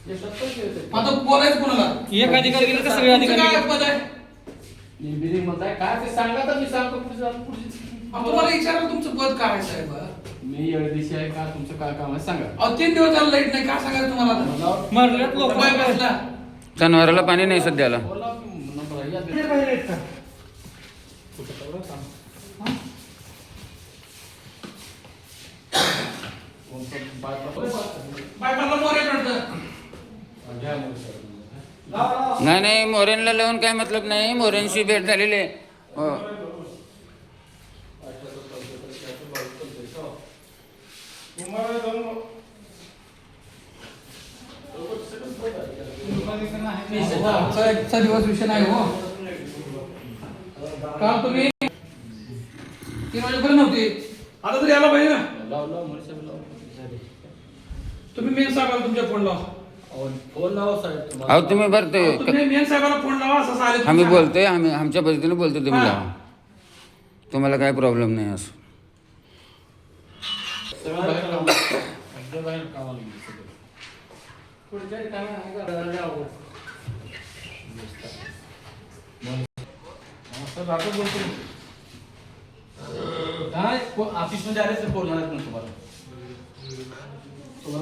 आता बोलायचं कोणाला? एक अधिकारी गेला का सगळे अधिकारी काय गेले? पद आहे? बिलिंग म्हणताय काय ते सांगा तर मी सांगतो पुढची. तुम्हाला विचारा तुमचं पद काय आहे साहेब? मी एवढीशी आहे का तुमचं काय काम आहे सांगा. अहो 3 दिवस झालं लाईट नाही, काय सांगायचं तुम्हाला आता? मरल्यात लोक बाय बसला. जनावराला पाणी नाही सध्याला. बोला नंबर या किती बाहेर आहेत का? बाय मला मोरे वाटतं. नाही नाही मोरेनला लावून काय मतलब नाही. मोरेंशी भेट झालेली आहे. हो. आजचा दिवस विषय नाही हो. काल तुम्ही 3 वाजेपर्यंत नव्हते, आता तरी आला पाहिजे ना. तुम्ही मेन साहेबाला तुमच्या फोन लावा. फोन लावा साहेब. अहो तुम्ही बरं ते तुम्ही मेन साहेबाला फोन लावा असं आले. आम्ही बोलतोय, आम्ही आमच्या पद्धतीने बोलतो. तुम्ही हा. लावा, तुम्हाला काय प्रॉब्लेम नाही असं. बाहेर कामाला गेले सगळे. काय ऑफिस मध्ये आले तर बोलणार आहेत ना तुम्हाला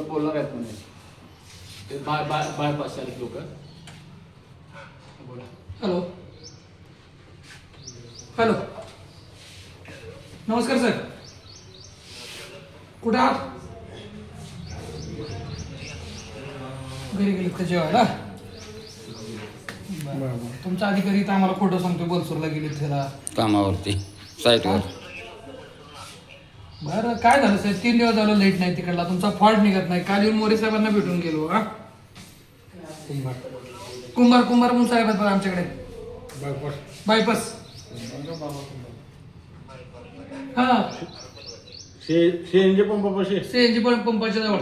बोलणार आहेत म्हणजे ते बाय पास आले लोक. बोला. हॅलो हॅलो, नमस्कार सर, कुठे आहात? घरी गेलेत का जेवायला? बरं. तुमचा अधिकारी तर आम्हाला खोटं सांगतोय, बलसूरला गेलेत त्याला. कामावरती साईटवर. बरं काय झालं साहेब? 3 दिवस झालं लाईट नाही तिकडला, तुमचा फॉल्ट निघत नाही. काल येऊन मोरे साहेबांना भेटून गेलो. हा कुंभार म्हणून साहेब आहेत बघा आमच्याकडे. बायपास. हा सीएनजी पंपापाशी. सीएनजी पंपाच्या जवळ.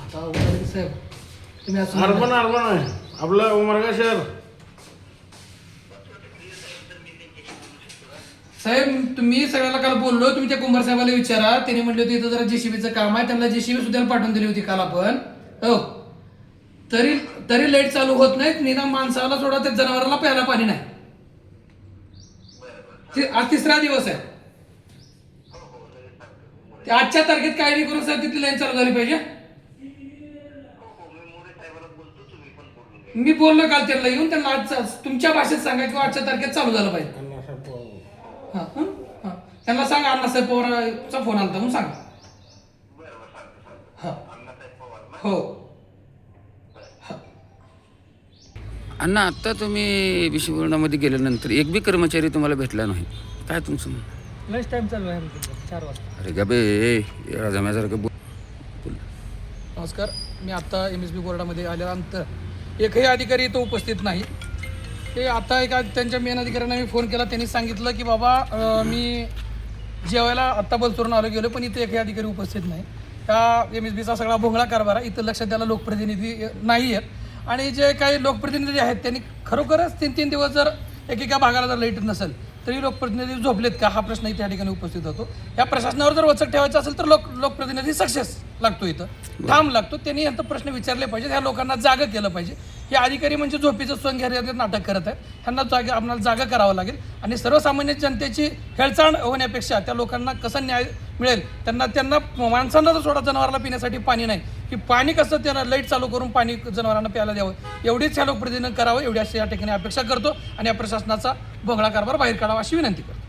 आता उघडा साहेब, तुम्ही असं अर्बन आहे आपलं उमरगा शहर. साहेब तुम्ही सगळ्याला काल बोललो, तुम्ही त्या कुंभार साहेबाला विचारा. त्यांनी म्हटले होते इथं जरा जेसीबीचं काम आहे, त्यांना जेसीबी सुद्धा पाठवून दिली होती काल आपण. हो, तरी लाईट चालू होत नाही. निदान माणसाला सोडा, त्या जनावराला प्यायला पाणी नाही. आज 3रा दिवस आहे. ते आजच्या तारखेत काय नाही करून साहेब तिथली लाईन चालू झाली पाहिजे. मी बोललो काल त्यांना येऊन, त्यांना आज तुमच्या भाषेत सांगा किंवा आजच्या तारखेत चालू झालं पाहिजे. त्यांना सांगा अण्णासाहेब पवारांचा फोन आलता म्हणून सांगा. हो अण्णा, आत्ता तुम्ही विषयपूर्णामध्ये गेल्यानंतर एक बी कर्मचारी तुम्हाला भेटला नाही. काय तुमचं म्हणणं? लंच टाइम चालू आहे आमचं 4 वाजता. अरे गा बे, येडा जम्यासारखं बोल. नमस्कार, मी आता MSB कोर्टामध्ये आल्यानंतर एकही अधिकारी इथं उपस्थित नाही. ते आता एका त्यांच्या मेन अधिकाऱ्यांना मी फोन केला. त्यांनी सांगितलं की बाबा मी जेवायला आत्ता बलसूरून गेलो, पण इथे एकही अधिकारी उपस्थित नाही. त्या MSBचा सगळा भोंगळा कारभार आहे. इथं लक्षात द्यायला लोकप्रतिनिधी नाही आहेत. आणि जे काही लोकप्रतिनिधी आहेत त्यांनी खरोखरच 3 दिवस जर एकेका भागाला जर लाईट नसेल तरी लोकप्रतिनिधी झोपलेत का, हा प्रश्नही त्या ठिकाणी उपस्थित होतो. या प्रशासनावर जर वचक ठेवायचं असेल तर लोकप्रतिनिधी सक्सेस लागतो, इथं ठाम लागतो. त्यांनी यांचं प्रश्न विचारले पाहिजे, ह्या लोकांना जागं केलं पाहिजे. हे अधिकारी म्हणजे झोपीचं सोंग घेण्याचे नाटक करत आहेत. ह्यांना आपल्याला जागा करावं लागेल आणि सर्वसामान्य जनतेची हेळसांड होण्यापेक्षा त्या लोकांना कसं न्याय मिळेल, त्यांना माणसांना जर सोडा जनावराला पिण्यासाठी पाणी नाही, की पाणी कसं त्यांना लाईट चालू करून पाणी जनावरांना प्यायला द्यावं, एवढीच ह्या लोकप्रतिनिधीनं करावं, एवढी अशी या ठिकाणी अपेक्षा करतो. आणि या प्रशासनाचा भोंगळा कारभार बाहेर काढावा अशी विनंती करतो.